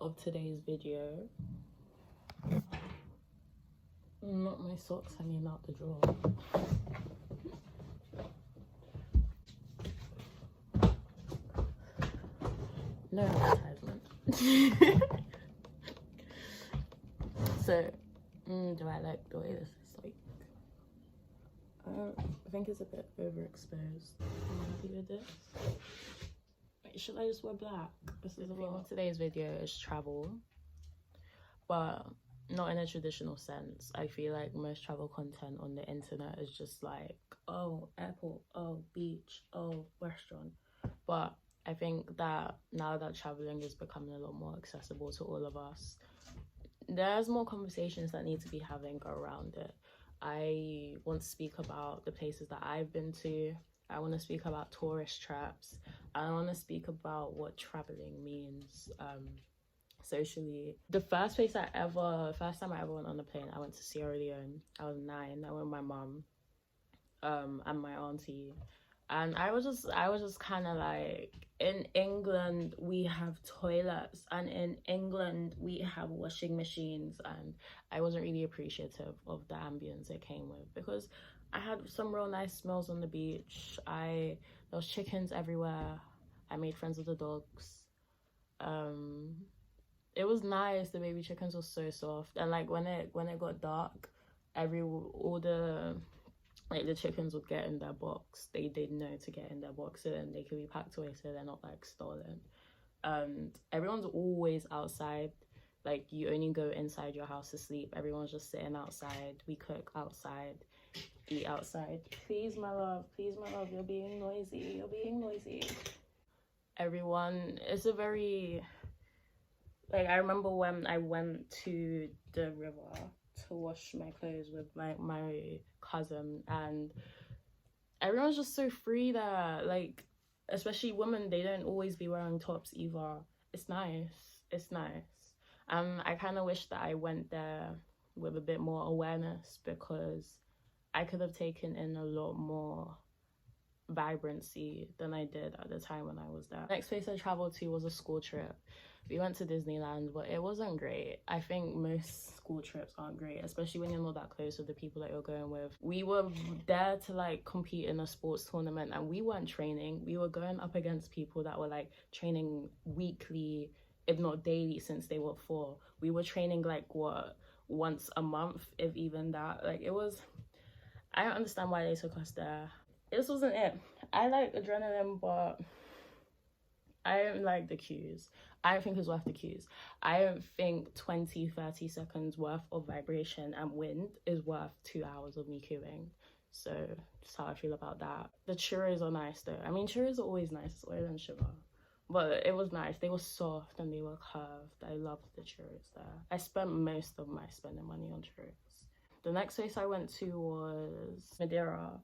of today's video. Not my socks hanging out the drawer. No advertisement. So, do I like the way this is like? I think it's a bit overexposed. I'm happy with this. Wait, should I just wear black? This is the theme of today's video is travel, but not in a traditional sense. I feel like most travel content on the internet is just like, oh, airport, oh, beach, oh, restaurant. But I think that now that traveling is becoming a lot more accessible to all of us, there's more conversations that need to be having around it. I want to speak about the places that I've been to. I want to speak about tourist traps. I want to speak about what traveling means socially. The first time I ever went on a plane, I went to Sierra Leone. I was 9. I went with my mum and my auntie. And I was just kind of like, in England we have toilets, and in England we have washing machines, and I wasn't really appreciative of the ambience it came with, because I had some real nice smells on the beach. There was chickens everywhere. I made friends with the dogs. It was nice. The baby chickens were so soft, and like when it got dark, the chickens would get in their box. They'd know to get in their box, and they could be packed away so they're not like stolen. And everyone's always outside. Like, you only go inside your house to sleep. Everyone's just sitting outside. We cook outside, eat outside. Please my love, you're being noisy. Everyone, it's a very, like, I remember when I went to the river to wash my clothes with my cousin, and everyone's just so free there. Like, especially women, they don't always be wearing tops either. It's nice. I kind of wish that I went there with a bit more awareness, because I could have taken in a lot more vibrancy than I did at the time when I was there. Next place I traveled to was a school trip. We went to Disneyland, but it wasn't great. I think most school trips aren't great, especially when you're not that close with the people that you're going with. We were there to like compete in a sports tournament, and we weren't training. We were going up against people that were like training weekly, if not daily, since they were 4. We were training like once a month, if even that. Like, it was, I don't understand why they took us there. This wasn't it. I like adrenaline, but I don't like the queues. I don't think it's worth the queues. I don't think 20-30 seconds worth of vibration and wind is worth 2 hours of me queuing. So that's how I feel about that. The churros are nice though. I mean, churros are always nice. It's oil and sugar. But it was nice. They were soft and they were curved. I loved the churros there. I spent most of my spending money on churros. The next place I went to was Madeira.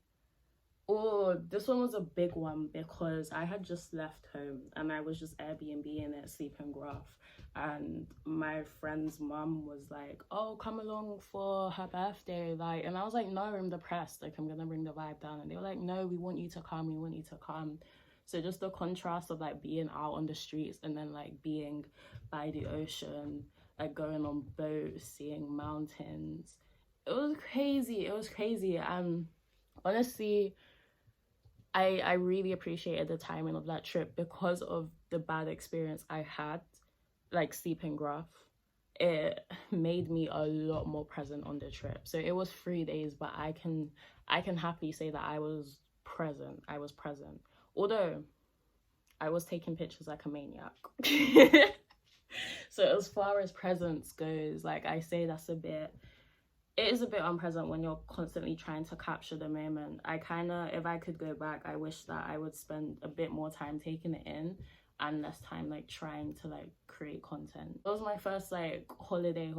Oh, this one was a big one, because I had just left home and I was just Airbnb-ing it, sleeping rough. And my friend's mum was like, oh, come along for her birthday. Like, and I was like, no, I'm depressed. Like, I'm gonna bring the vibe down. And they were like, no, we want you to come. So just the contrast of like being out on the streets and then like being by the ocean, like going on boats, seeing mountains. It was crazy. And honestly, I really appreciated the timing of that trip because of the bad experience I had, like sleeping rough. It made me a lot more present on the trip. So it was 3 days, but I can happily say that I was present. Although I was taking pictures like a maniac. So as far as presence goes, like, I say it is a bit unpresent when you're constantly trying to capture the moment. If I could go back, I wish that I would spend a bit more time taking it in and less time like trying to like create content. It was my first like holiday.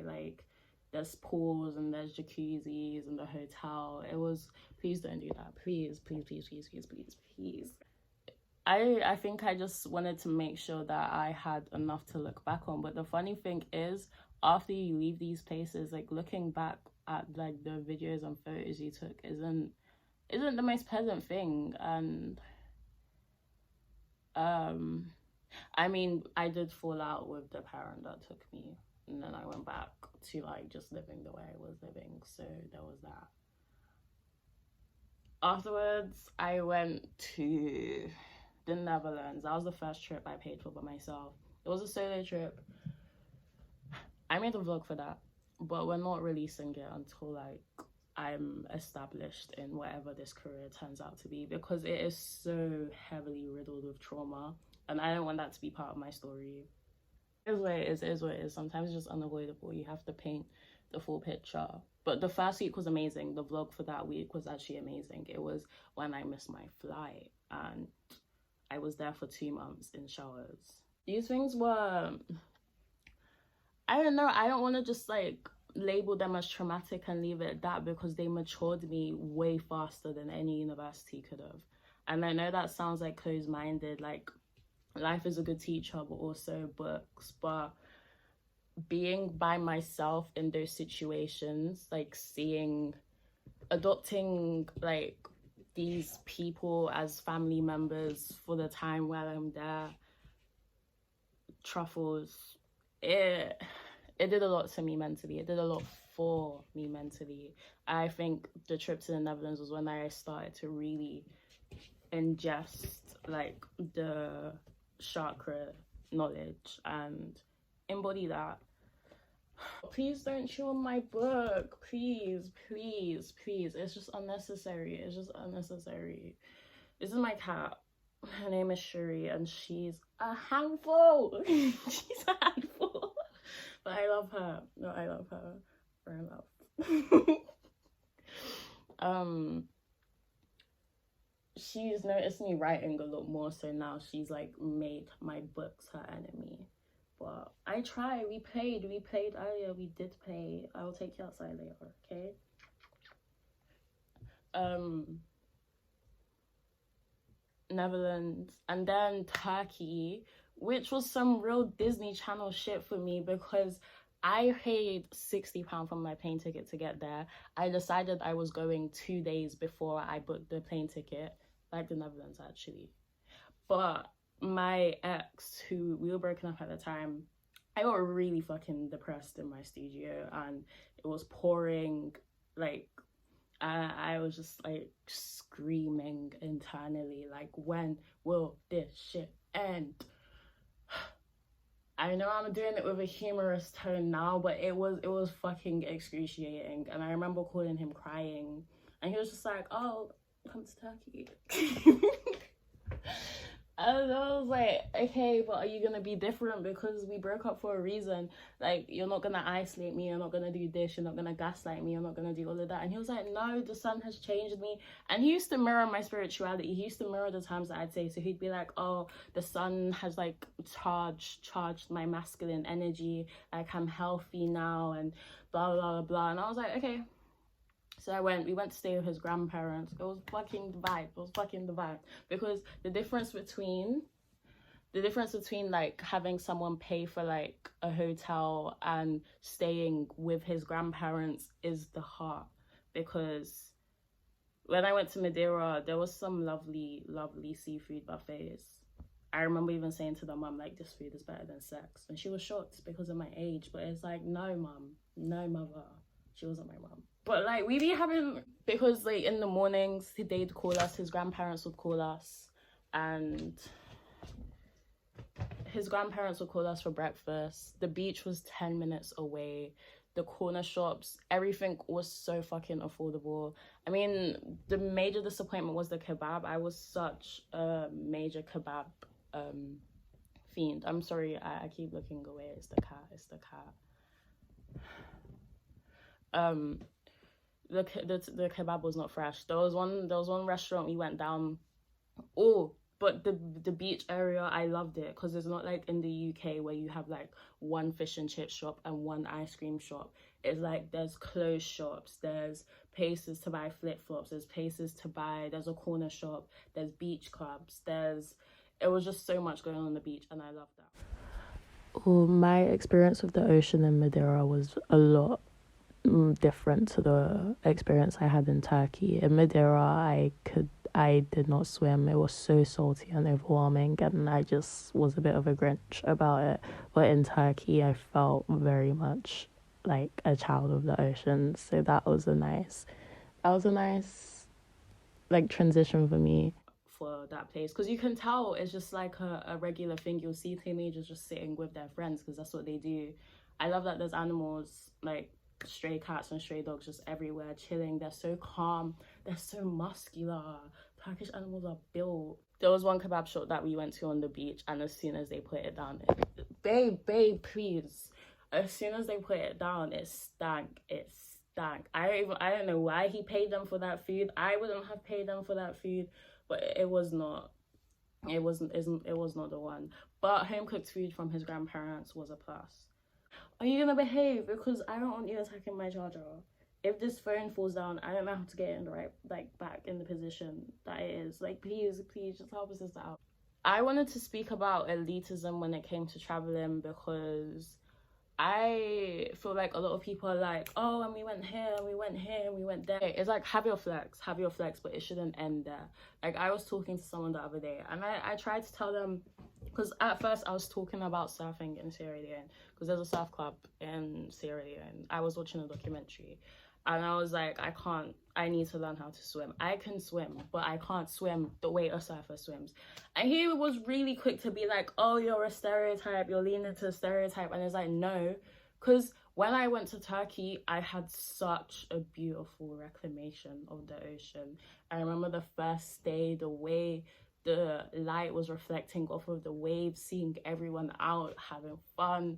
Like, there's pools and there's jacuzzis in the hotel. It was, please don't do that. Please. I think I just wanted to make sure that I had enough to look back on. But the funny thing is, after you leave these places, like, looking back at like the videos and photos you took isn't the most pleasant thing. And I mean, I did fall out with the parent that took me, and then I went back to like just living the way I was living. So there was that. Afterwards, I went to the Netherlands. That was the first trip I paid for by myself. It was a solo trip. I made a vlog for that, but we're not releasing it until like I'm established in whatever this career turns out to be, because it is so heavily riddled with trauma, and I don't want that to be part of my story. It is what it is, it is what it is. Sometimes it's just unavoidable. You have to paint the full picture. But the first week was amazing. The vlog for that week was actually amazing. It was when I missed my flight and I was there for 2 months in showers. These things were, I don't know, I don't want to just like label them as traumatic and leave it at that, because they matured me way faster than any university could have. And I know that sounds like closed-minded, like life is a good teacher, but also books. But being by myself in those situations, like adopting like these people as family members for the time while I'm there, truffles, it did a lot to me mentally. It did a lot for me mentally. I think the trip to the Netherlands was when I started to really ingest like the chakra knowledge and embody that. Please don't chew on my book. Please, please, please. It's just unnecessary. It's just unnecessary. This is my cat. Her name is Shuri, and she's a handful. She's a handful. But I love her. No, I love her. Very love. She's noticed me writing a lot more, so now she's like made my books her enemy. But I tried. We played earlier. We did play. I'll take you outside later, okay? Netherlands, and then Turkey, which was some real Disney Channel shit for me, because I paid £60 for my plane ticket to get there. I decided I was going 2 days before I booked the plane ticket, like the Netherlands actually. But my ex, who we were broken up at the time, I got really fucking depressed in my studio, and it was pouring. Like I was just like screaming internally, like, when will this shit end? I know I'm doing it with a humorous tone now, but it was fucking excruciating. And I remember calling him crying, and he was just like, oh, come to Turkey. And I was like, okay, but are you gonna be different? Because we broke up for a reason. Like, you're not gonna isolate me, you're not gonna do this, you're not gonna gaslight me, you're not gonna do all of that. And he was like, no, the sun has changed me. And he used to mirror my spirituality. He used to mirror the times that I'd say. So he'd be like, oh, the sun has like charged my masculine energy, like I'm healthy now, and blah blah blah. And I was like, okay. So we went to stay with his grandparents. It was fucking the vibe. It was fucking the vibe. Because the difference between like having someone pay for like a hotel and staying with his grandparents is the heart. Because when I went to Madeira, there was some lovely, lovely seafood buffets. I remember even saying to the mum, like, this food is better than sex. And she was shocked because of my age. But it's like, no, mum. No, mother. She wasn't my mum. But like, we be having, because like in the mornings they'd call us, his grandparents would call us, and his grandparents would call us for breakfast. The beach was 10 minutes away. The corner shops, everything was so fucking affordable. I mean, the major disappointment was the kebab. I was such a major kebab fiend. I'm sorry, I keep looking away. It's the cat. The kebab was not fresh. There was one restaurant we went down. Oh, but the beach area, I loved it, because it's not like in the UK where you have like one fish and chip shop and one ice cream shop. It's like there's clothes shops, there's places to buy flip-flops, there's a corner shop, there's beach clubs, it was just so much going on the beach, and I loved that. Well, my experience with the ocean in Madeira was a lot different to the experience I had in Turkey. In Madeira, I did not swim. It was so salty and overwhelming, and I just was a bit of a Grinch about it. But in Turkey, I felt very much like a child of the ocean. So that was a nice like transition for me for that place, because you can tell it's just like a regular thing. You'll see teenagers just sitting with their friends because that's what they do. I love that there's animals like stray cats and stray dogs just everywhere chilling. They're so calm, they're so muscular. Turkish animals are built. There was one kebab shop that we went to on the beach, and as soon as they put it down, babe, please, as soon as they put it down, it stank. I don't know why he paid them for that food. I wouldn't have paid them for that food, but it was not the one. But home cooked food from his grandparents was a plus. Are you gonna behave? Because I don't want you attacking my charger. If this phone falls down, I don't know how to get it in the right, like, back in the position that it is. Like, please just help us out. I wanted to speak about elitism when it came to traveling, because I feel like a lot of people are like, oh, and we went here, and we went here, and we went there. It's like, have your flex, but it shouldn't end there. Like, I was talking to someone the other day, and I tried to tell them, because at first I was talking about surfing in Sierra Leone, because there's a surf club in Sierra Leone. I was watching a documentary, and I was like, I need to learn how to swim. I can swim, but I can't swim the way a surfer swims. And he was really quick to be like, oh, you're a stereotype, you're leaning to a stereotype. And it's like, no, because when I went to Turkey, I had such a beautiful reclamation of the ocean. I remember the first day, the way the light was reflecting off of the waves, seeing everyone out having fun,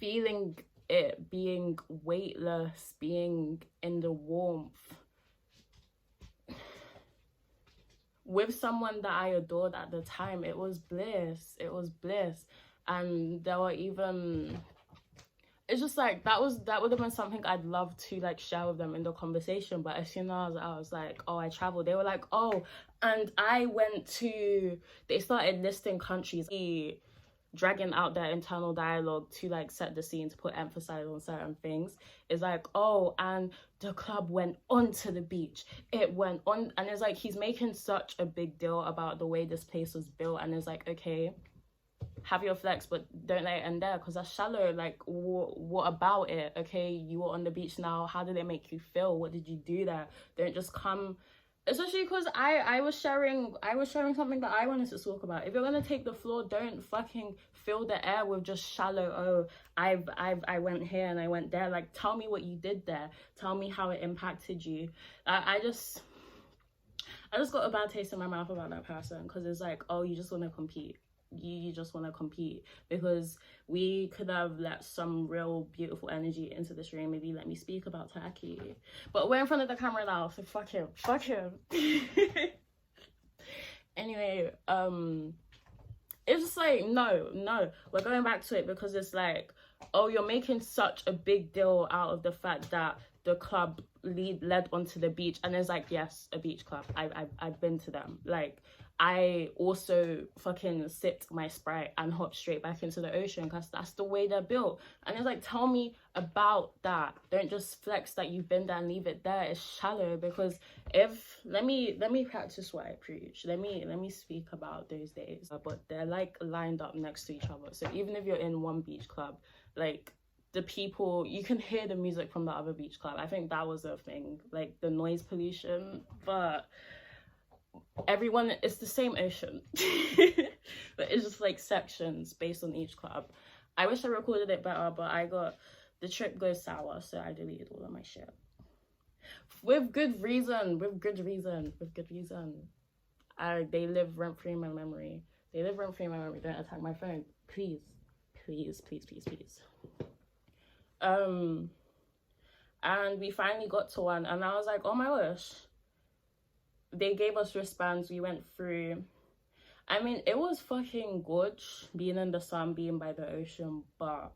feeling it, being weightless, being in the warmth with someone that I adored at the time. It was bliss. And there were even, it's just like, that would have been something I'd love to like share with them in the conversation. But as soon as I was like, oh, I traveled, they were like, oh, and I went to, they started listing countries, dragging out their internal dialogue to like set the scene, to put emphasis on certain things. It's like, oh, and the club went onto the beach, it went on, and it's like, he's making such a big deal about the way this place was built. And it's like, okay, have your flex, but don't let it end there, because that's shallow. Like, what about it? Okay, you were on the beach now, how did it make you feel? What did you do there? Don't just come, especially because I was sharing something that I wanted to talk about. If you're gonna take the floor, don't fucking fill the air with just shallow, oh, I went here and I went there. Like, tell me what you did there, tell me how it impacted you. I just got a bad taste in my mouth about that person, because it's like, oh, you just want to compete. You just want to compete, because we could have let some real beautiful energy into this room. Maybe let me speak about Turkey, but we're in front of the camera now, so fuck him. Anyway, it's just like, no, we're going back to it, because it's like, oh, you're making such a big deal out of the fact that the club led onto the beach. And it's like, yes, a beach club, I've been to them. Like, I also fucking sipped my Sprite and hopped straight back into the ocean, because that's the way they're built. And it's like, tell me about that. Don't just flex that you've been there and leave it there. It's shallow. Because let me practice what I preach. Let me speak about those days. But they're like lined up next to each other. So even if you're in one beach club, like, the people, you can hear the music from the other beach club. I think that was a thing, like the noise pollution. But everyone, it's the same ocean. But it's just like sections based on each club. I wish I recorded it better, but the trip goes sour, so I deleted all of my shit. With good reason. They live rent-free in my memory. Don't attack my phone, please. And we finally got to one, and I was like, oh my gosh. They gave us wristbands, we went through. I mean, it was fucking good being in the sun, being by the ocean, but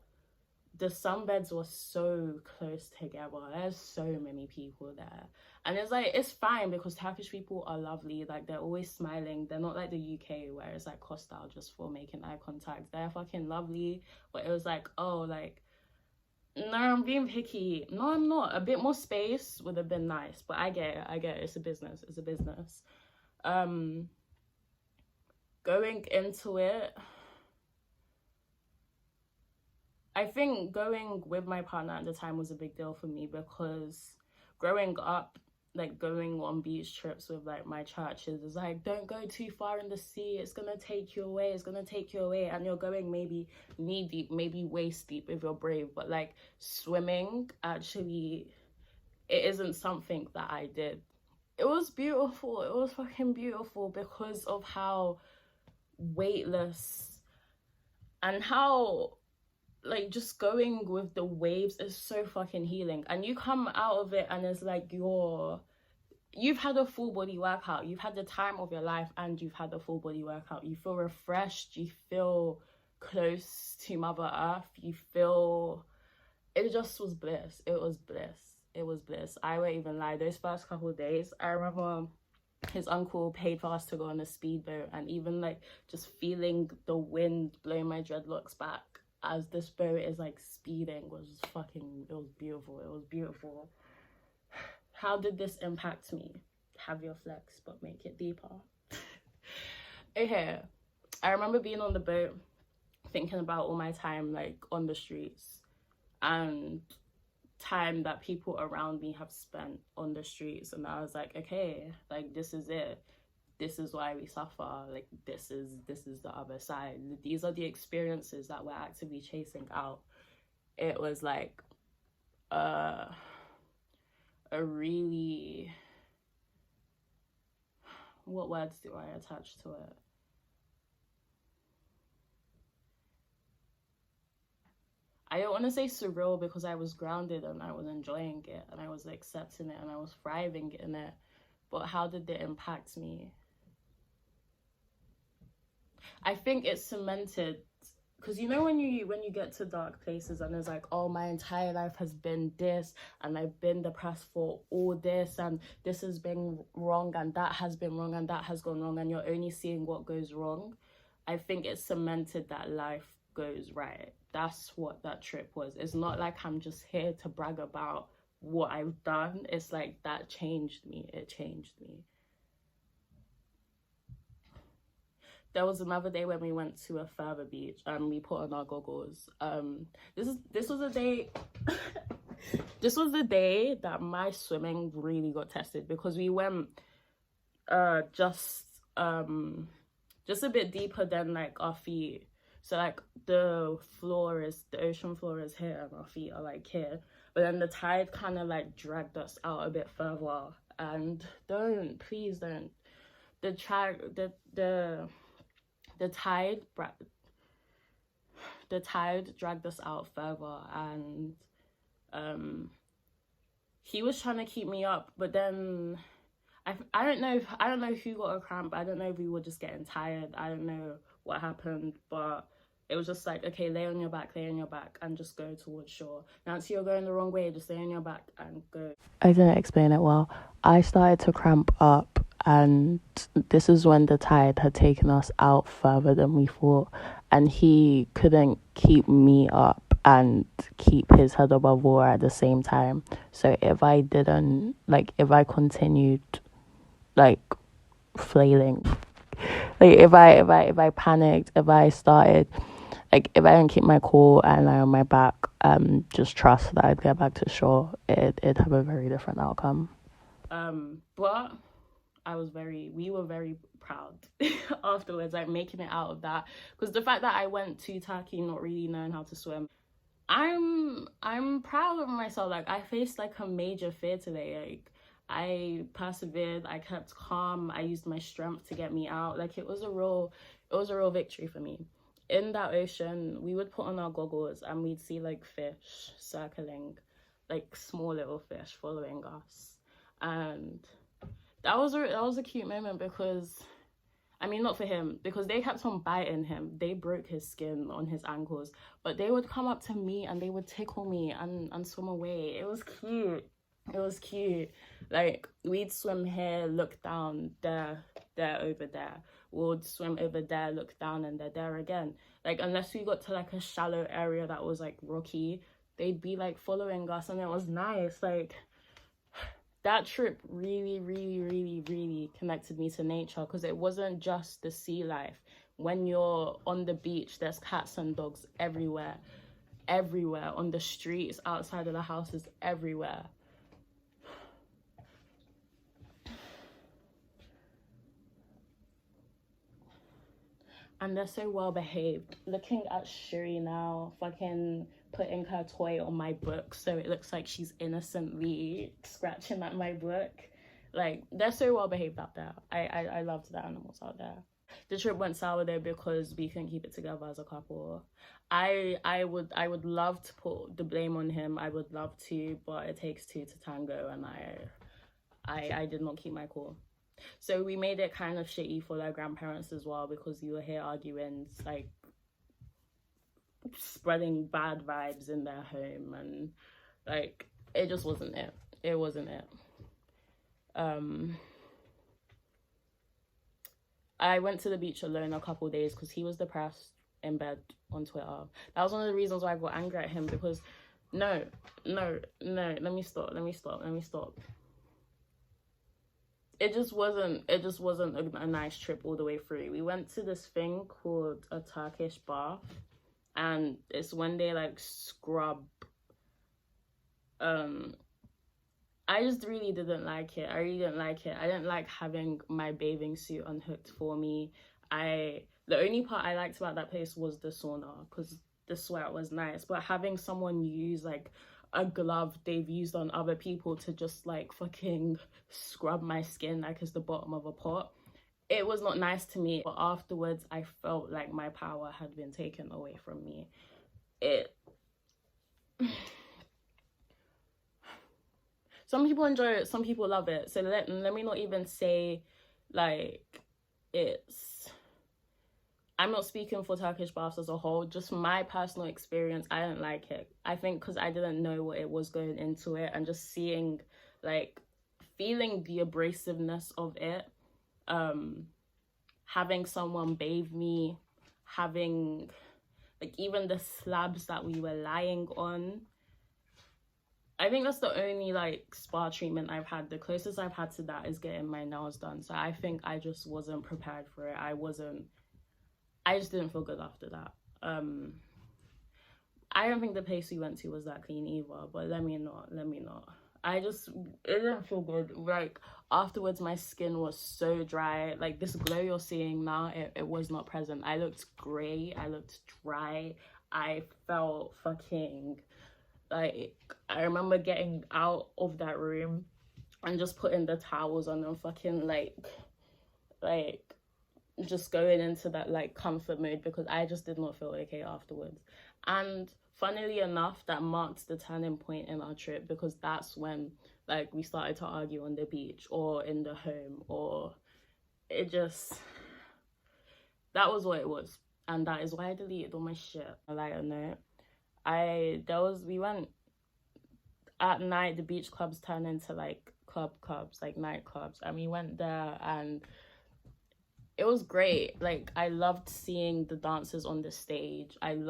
the sunbeds were so close together. There's so many people there. And it's like, it's fine, because Turkish people are lovely. Like, they're always smiling. They're not like the UK, where it's like hostile just for making eye contact. They're fucking lovely. But it was like, oh, like, no, I'm being picky. No, I'm not. A bit more space would have been nice, but I get it. It's a business. Going into it, I think going with my partner at the time was a big deal for me, because growing up, like going on beach trips with like my churches is like, don't go too far in the sea, it's gonna take you away, and you're going maybe knee deep, maybe waist deep if you're brave, but like swimming, actually, it isn't something that I did. It was beautiful, it was fucking beautiful, because of how weightless and how, like, just going with the waves is so fucking healing, and you come out of it and it's like you've had a full body workout, you've had the time of your life, and you've had a full body workout. You feel refreshed, you feel close to Mother Earth, you feel, it just was bliss. It was bliss. I won't even lie, those first couple of days, I remember his uncle paid for us to go on a speedboat, and even like just feeling the wind blow my dreadlocks back as this boat is like speeding was fucking, it was beautiful. How did this impact me? Have your flex, but make it deeper. Okay, I remember being on the boat thinking about all my time like on the streets, and time that people around me have spent on the streets, and I was like, okay, like this is it, this is why we suffer, like this is the other side, these are the experiences that we're actively chasing out. It was like a really, what words do I attach to it? I don't want to say surreal, because I was grounded and I was enjoying it and I was accepting it and I was thriving in it. But how did it impact me? I think it cemented, because you know when you get to dark places and it's like, oh, my entire life has been this, and I've been depressed for all this, and this has been wrong, and that has been wrong, and that has gone wrong, and you're only seeing what goes wrong. I think it cemented that life goes right. That's what that trip was. It's not like I'm just here to brag about what I've done. It's like that changed me. It changed me. There was another day when we went to a further beach and we put on our goggles. This was a day this was the day that my swimming really got tested, because we went just a bit deeper than like our feet. So like the ocean floor is here and our feet are like here, but then the tide kind of like dragged us out a bit further. And please don't, the tide dragged us out further, and he was trying to keep me up, but then I don't know who got a cramp. I don't know if we were just getting tired. I don't know what happened, but it was just like, okay, lay on your back, and just go towards shore. Nancy, you're going the wrong way, just lay on your back and go. I didn't explain it well. I started to cramp up, and this is when the tide had taken us out further than we thought, and he couldn't keep me up and keep his head above water at the same time. So if I continued like flailing, like if I panicked, if I started, like if I didn't keep my cool and lie on my back, just trust that I'd get back to shore, it'd have a very different outcome. But we were very proud afterwards, like making it out of that, because the fact that I went to Turkey not really knowing how to swim, I'm proud of myself. Like I faced like a major fear today. Like I persevered, I kept calm, I used my strength to get me out. Like it was a real victory for me. In that ocean, we would put on our goggles and we'd see like fish circling, like small little fish following us. And that was a cute moment, because I mean, not for him, because they kept on biting him. They broke his skin on his ankles, but they would come up to me and they would tickle me and swim away. It was cute. Like we'd swim here, look down, there, over there. We'd swim over there, look down, and they're there again. Like unless we got to like a shallow area that was like rocky, they'd be like following us, and it was nice. Like that trip really, really, really, really connected me to nature, because it wasn't just the sea life. When you're on the beach, there's cats and dogs everywhere, everywhere, on the streets, outside of the houses, everywhere. And they're so well behaved. Looking at Shuri now, fucking putting her toy on my book so it looks like she's innocently scratching at my book. Like, they're so well behaved out there. I loved the animals out there. The trip went sour though because we couldn't keep it together as a couple. I would love to put the blame on him. I would love to, but it takes two to tango, and I did not keep my cool. So we made it kind of shitty for their grandparents as well, because you were here arguing, like spreading bad vibes in their home, and like it just wasn't it. It wasn't it. I went to the beach alone a couple days because he was depressed in bed on Twitter. That was one of the reasons why I got angry at him, because no, let me stop. It just wasn't a nice trip all the way through. We went to this thing called a Turkish bath, and it's when they like scrub. I just really didn't like it. I didn't like having my bathing suit unhooked for me. The only part I liked about that place was the sauna, because the sweat was nice, but having someone use like a glove they've used on other people to just like fucking scrub my skin like it's the bottom of a pot, it was not nice to me. But afterwards I felt like my power had been taken away from me. Some people enjoy it, some people love it. So let me not even say like I'm not speaking for Turkish baths as a whole, just my personal experience. I didn't like it. I think because I didn't know what it was going into it, and just seeing, like, feeling the abrasiveness of it, having someone bathe me, having, like, even the slabs that we were lying on. I think that's the only, like, spa treatment I've had. The closest I've had to that is getting my nails done. So I think I just wasn't prepared for it. I just didn't feel good after that. I don't think the place we went to was that clean either, but let me not. It didn't feel good. Like, afterwards, my skin was so dry. Like, this glow you're seeing now, it was not present. I looked grey. I looked dry. I felt fucking, like, I remember getting out of that room and just putting the towels on and fucking, like, just going into that, like, comfort mode, because I just did not feel okay afterwards. And funnily enough, that marked the turning point in our trip, because that's when, like, we started to argue on the beach or in the home, or it just, that was what it was. And that is why I deleted all my shit. A lighter note, we went at night. The beach clubs turn into like clubs, like nightclubs, and we went there and it was great. Like, I loved seeing the dancers on the stage. I had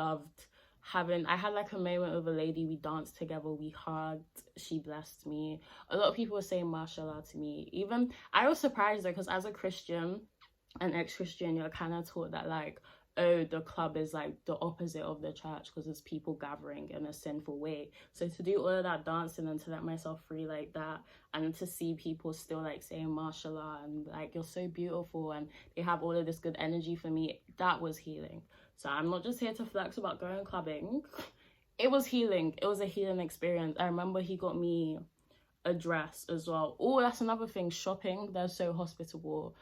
like a moment with a lady. We danced together, we hugged, she blessed me. A lot of people were saying mashallah to me. Even I was surprised though, because as a Christian, an ex-Christian, you're kind of taught that, like, oh, the club is like the opposite of the church because it's people gathering in a sinful way. So to do all of that dancing and to let myself free like that, and to see people still like saying mashallah and like, you're so beautiful, and they have all of this good energy for me, that was healing. So I'm not just here to flex about going clubbing. It was healing. It was a healing experience. I remember he got me a dress as well. Oh, that's another thing, shopping. They're so hospitable.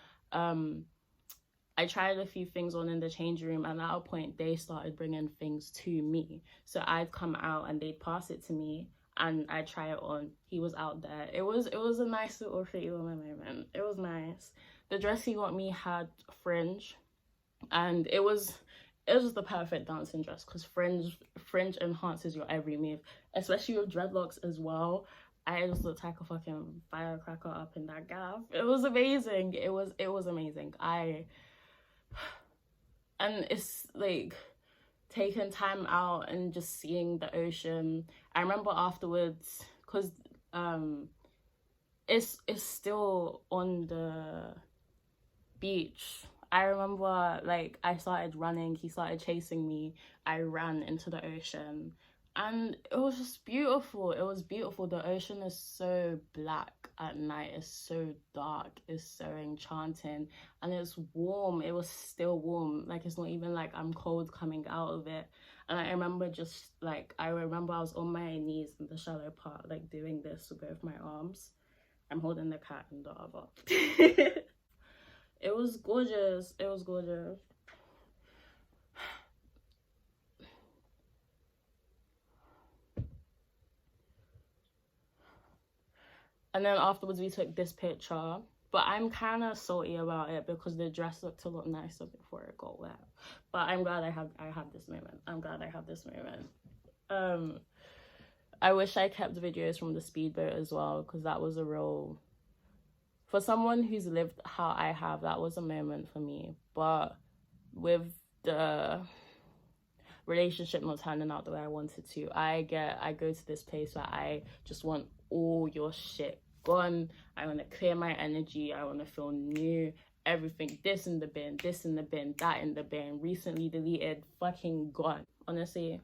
I tried a few things on in the change room, and at a point they started bringing things to me. So I'd come out and they'd pass it to me and I'd try it on. He was out there. It was a nice little pretty woman moment. It was nice. The dress he got me had fringe, and it was just the perfect dancing dress, because fringe enhances your every move, especially with dreadlocks as well. I just looked like a fucking firecracker up in that gaff. It was amazing. It was amazing. And it's like taking time out and just seeing the ocean. I remember afterwards, because it's still on the beach. I remember, like, I started running, he started chasing me, I ran into the ocean, and it was just beautiful. It was beautiful. The ocean is so black at night, it's so dark, it's so enchanting, and it's warm. It was still warm, like, it's not even like I'm cold coming out of it. And I remember just like, I remember I was on my knees in the shallow part, like doing this with both my arms. I'm holding the cat in the other. It was gorgeous. It was gorgeous. And then afterwards we took this picture. But I'm kind of salty about it because the dress looked a lot nicer before it got wet. But I'm glad I have this moment. I'm glad I have this moment. I wish I kept videos from the speedboat as well, because that was a real, for someone who's lived how I have, that was a moment for me. But with the relationship not turning out the way I wanted to, I go to this place where I just want all your shit gone. I want to clear my energy. I want to feel new. Everything, this in the bin, this in the bin, that in the bin, recently deleted, fucking gone. Honestly,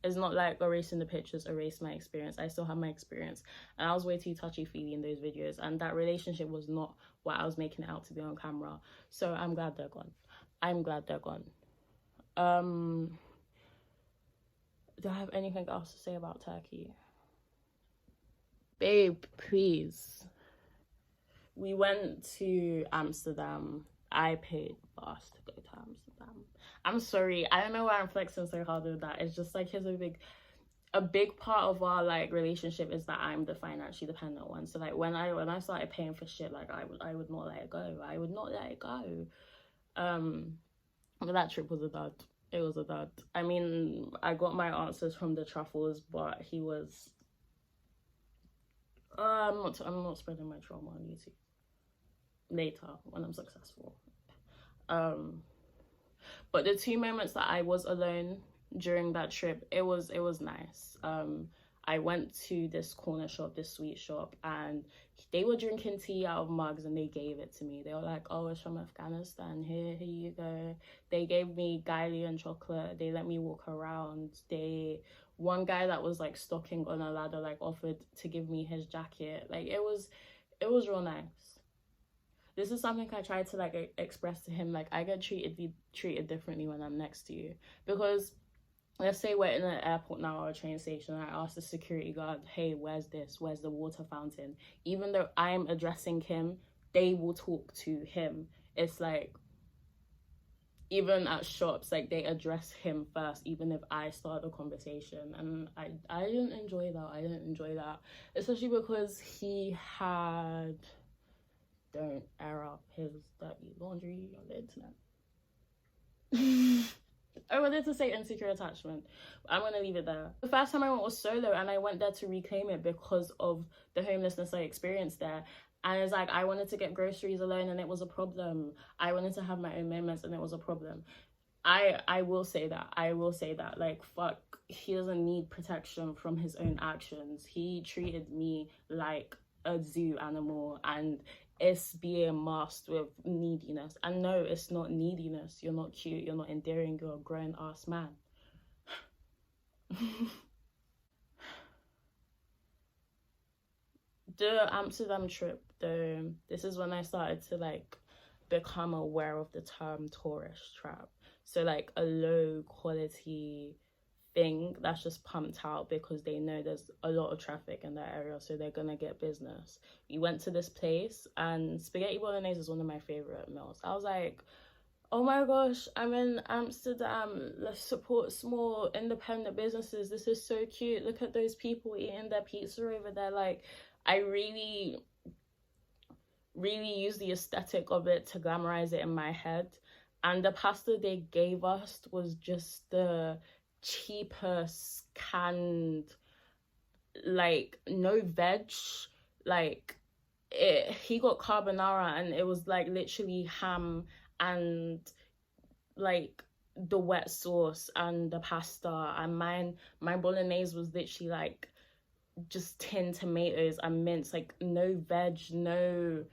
it's not like erasing the pictures erased my experience. I still have my experience, and I was way too touchy-feely in those videos, and that relationship was not what I was making it out to be on camera. So I'm glad they're gone. I'm glad they're gone. Do I have anything else to say about Turkey? Babe, please. We went to Amsterdam. I paid for us to go to Amsterdam. I'm sorry. I don't know why I'm flexing so hard with that. It's just like, here's a big part of our like relationship is that I'm the financially dependent one. So like when I started paying for shit, like I would not let it go. I would not let it go. But that trip was a dud. It was a dud. I mean, I got my answers from the truffles, but he was I'm not spreading my trauma on YouTube. Later, when I'm successful. But the 2 moments that I was alone during that trip, it was nice. I went to this corner shop, this sweet shop, and they were drinking tea out of mugs and they gave it to me. They were like, oh, it's from Afghanistan, here you go. They gave me Ghanaian chocolate. They let me walk around. One guy that was like stocking on a ladder like offered to give me his jacket. Like, it was real nice. This is something I tried to like express to him. Like, I get treated differently when I'm next to you, because let's say we're in an airport now or a train station, and I ask the security guard, hey, where's the water fountain? Even though I'm addressing him, they will talk to him. It's like, even at shops, like, they address him first, even if I start the conversation. And I didn't enjoy that. Especially because he had, don't air up his dirty laundry on the internet. I wanted to say insecure attachment, but I'm gonna leave it there. The first time I went was solo, and I went there to reclaim it because of the homelessness I experienced there. And it's like, I wanted to get groceries alone and it was a problem. I wanted to have my own moments and it was a problem. I will say that, like, fuck, he doesn't need protection from his own actions. He treated me like a zoo animal, and it's being masked with neediness. And no, it's not neediness. You're not cute, you're not endearing, you're a grown ass man. The Amsterdam trip, though, this is when I started to like become aware of the term tourist trap. So like a low quality thing that's just pumped out because they know there's a lot of traffic in that area, so they're gonna get business. We went to this place, and spaghetti bolognese is one of my favorite meals. I was like, oh my gosh, I'm in Amsterdam, let's support small independent businesses. This is so cute. Look at those people eating their pizza over there. Like, I really use the aesthetic of it to glamorize it in my head. And the pasta they gave us was just the cheapest canned, like, no veg. Like, he got carbonara and it was like literally ham and like the wet sauce and the pasta, and my bolognese was literally like just tinned tomatoes and mince, like no veg, no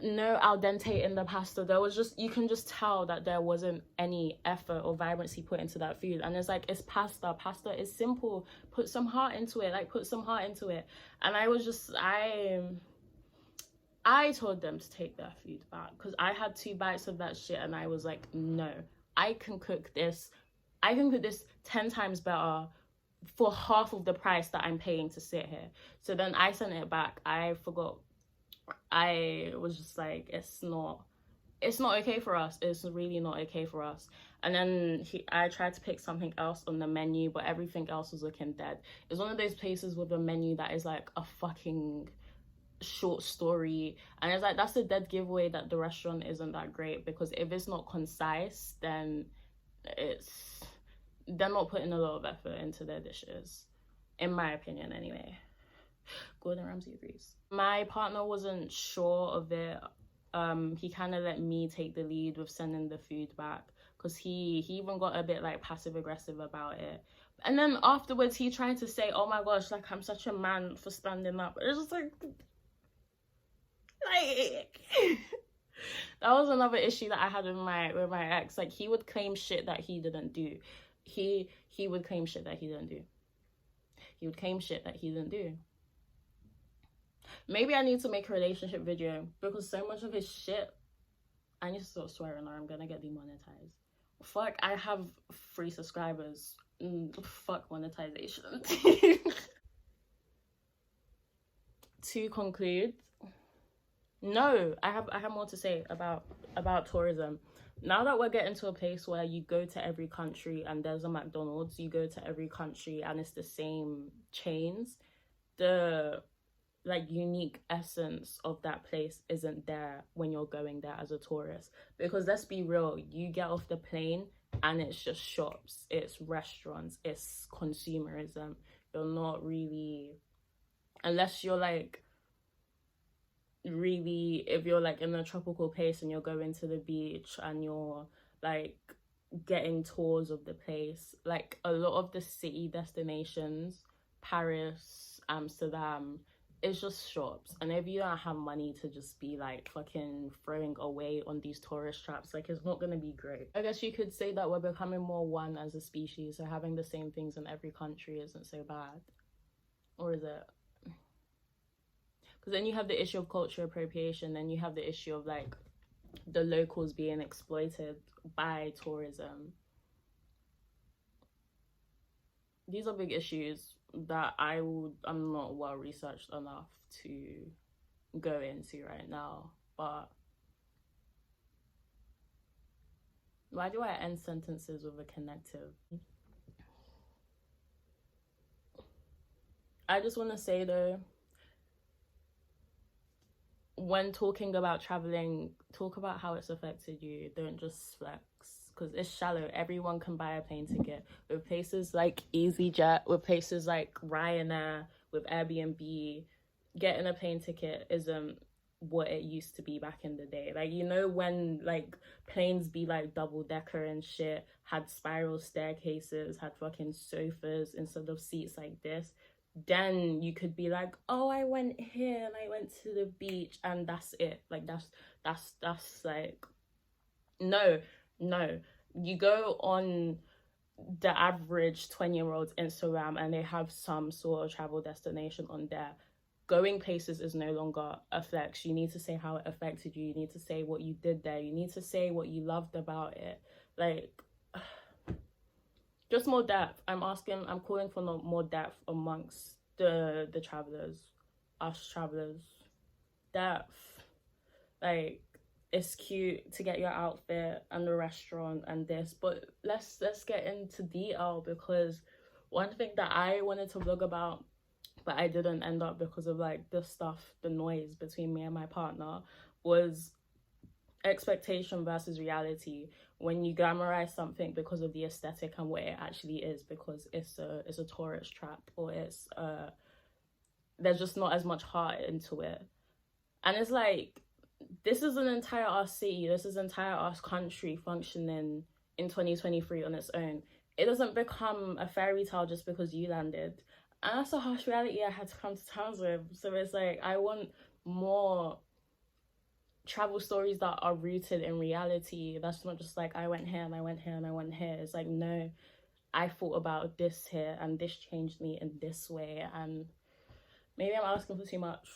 al dente in the pasta. There was just, you can just tell that there wasn't any effort or vibrancy put into that food. And it's like, it's pasta is simple, put some heart into it, like put some heart into it. And I was just, I told them to take their food back, because I had 2 bites of that shit and I was like, no, I can cook this 10 times better for half of the price that I'm paying to sit here. So then I sent it back. I forgot. I was just like, it's not okay for us. It's really not okay for us. And then I tried to pick something else on the menu, but everything else was looking dead. It's one of those places with a menu that is like a fucking short story, and it's like, that's a dead giveaway that the restaurant isn't that great, because if it's not concise, then they're not putting a lot of effort into their dishes, in my opinion anyway. Gordon Ramsay agrees. My partner wasn't sure of it. He kind of let me take the lead with sending the food back, because he even got a bit like passive aggressive about it. And then afterwards he tried to say, oh my gosh, like I'm such a man for standing up. It's just like that was another issue that I had with my ex. Like, he would claim shit that he didn't do. He would claim shit that he didn't do. He would claim shit that he didn't do. Maybe I need to make a relationship video, because so much of his shit, I need to stop swearing or I'm gonna get demonetized. Fuck, I have 3 subscribers. Fuck monetization. To conclude, no, I have more to say about tourism. Now that we're getting to a place where you go to every country and there's a McDonald's, you go to every country and it's the same chains, the like unique essence of that place isn't there when you're going there as a tourist. Because let's be real, you get off the plane and it's just shops, it's restaurants, it's consumerism. You're not really, unless you're like really, if you're like in a tropical place and you're going to the beach and you're like getting tours of the place, like a lot of the city destinations, Paris, Amsterdam, it's just shops. And if you don't have money to just be like fucking throwing away on these tourist traps, like, it's not gonna be great. I guess you could say that we're becoming more one as a species, so having the same things in every country isn't so bad. Or is it? Because then you have the issue of cultural appropriation, then you have the issue of like the locals being exploited by tourism. These are big issues that I'm not well researched enough to go into right now. But why do I end sentences with a connective? I just want to say though, when talking about traveling, talk about how it's affected you. Don't just flex, because it's shallow. Everyone can buy a plane ticket. With places like EasyJet, with places like Ryanair, with Airbnb, getting a plane ticket isn't what it used to be back in the day. Like, you know, when like planes be like double decker and shit, had spiral staircases, had fucking sofas instead of seats like this, then you could be like, oh, I went here and I went to the beach and that's it. Like, that's like, no. You go on the average 20-year-old's Instagram and they have some sort of travel destination on there. Going places is no longer a flex. You need to say how it affected you. You need to say what you did there. You need to say what you loved about it. Like, just more depth. I'm calling for more depth amongst the travelers, us travelers. Depth. Like, it's cute to get your outfit and the restaurant and this, but let's get into detail, because one thing that I wanted to vlog about, but I didn't end up because of like the noise between me and my partner, was expectation versus reality. When you glamorize something because of the aesthetic and what it actually is, because it's a tourist trap, or it's there's just not as much heart into it. And it's like, this is an entire us city, this is entire us country functioning in 2023 on its own. It doesn't become a fairy tale just because you landed. And that's a harsh reality I had to come to terms with. So it's like, I want more travel stories that are rooted in reality. That's not just like, I went here and I went here and I went here. It's like, no, I thought about this here and this changed me in this way. And maybe I'm asking for too much.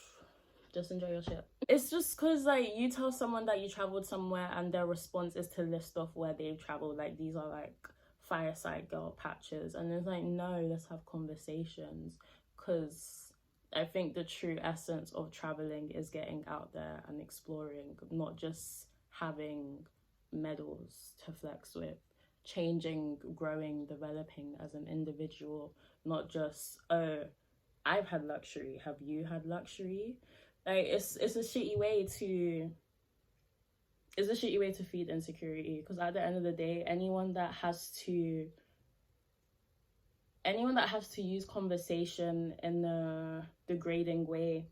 Just enjoy your shit. It's just because, like, you tell someone that you traveled somewhere and their response is to list off where they've traveled. Like, these are, like, fireside girl patches. And it's like, no, let's have conversations. Because I think the true essence of traveling is getting out there and exploring, not just having medals to flex with. Changing, growing, developing as an individual, not just, oh, I've had luxury, have you had luxury? Like, it's a shitty way to feed insecurity, because at the end of the day, anyone that has to use conversation in a degrading way,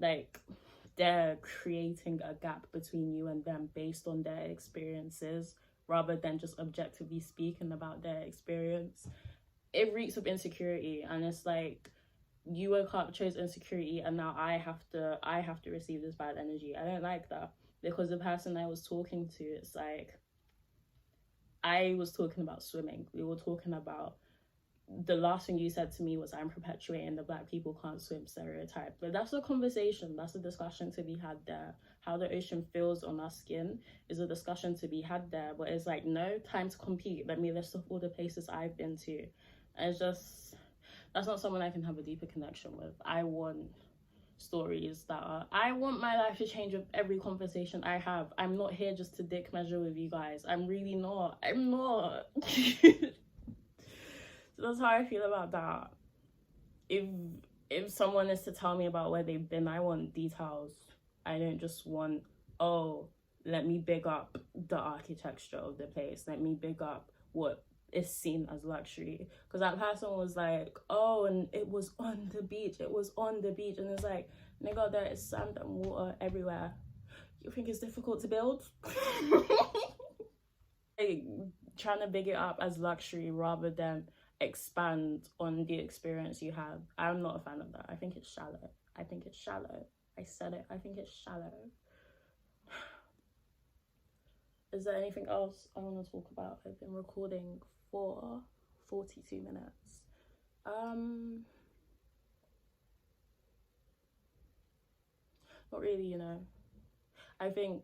like, they're creating a gap between you and them based on their experiences rather than just objectively speaking about their experience. It reeks of insecurity, and it's like, you woke up, chose insecurity, and now I have to receive this bad energy. I don't like that, because the person I was talking to, it's like, I was talking about swimming. We were talking about, the last thing you said to me was, I'm perpetuating the black people can't swim stereotype. But that's a conversation, that's a discussion to be had there. How the ocean feels on our skin is a discussion to be had there. But it's like, no, time to compete. Let me list off all the places I've been to. And it's just, that's not someone I can have a deeper connection with. I want stories that are, I want my life to change with every conversation I have. I'm not here just to dick measure with you guys. I'm really not. I'm not. So that's how I feel about that. If someone is to tell me about where they've been, I want details. I don't just want, oh, let me big up the architecture of the place. Let me big up what is seen as luxury. Because that person was like, oh, and it was on the beach. It was on the beach. And it's like, nigga, there is sand and water everywhere. You think it's difficult to build? Like, trying to big it up as luxury rather than expand on the experience you have. I'm not a fan of that. I think it's shallow. I think it's shallow. I said it. I think it's shallow. Is there anything else I want to talk about? I've been recording for 42 minutes. Not really, you know. I think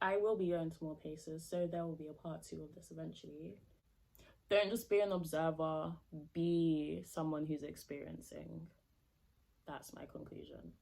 I will be going to more places, so there will be a part 2 of this eventually. Don't just be an observer, be someone who's experiencing. That's my conclusion.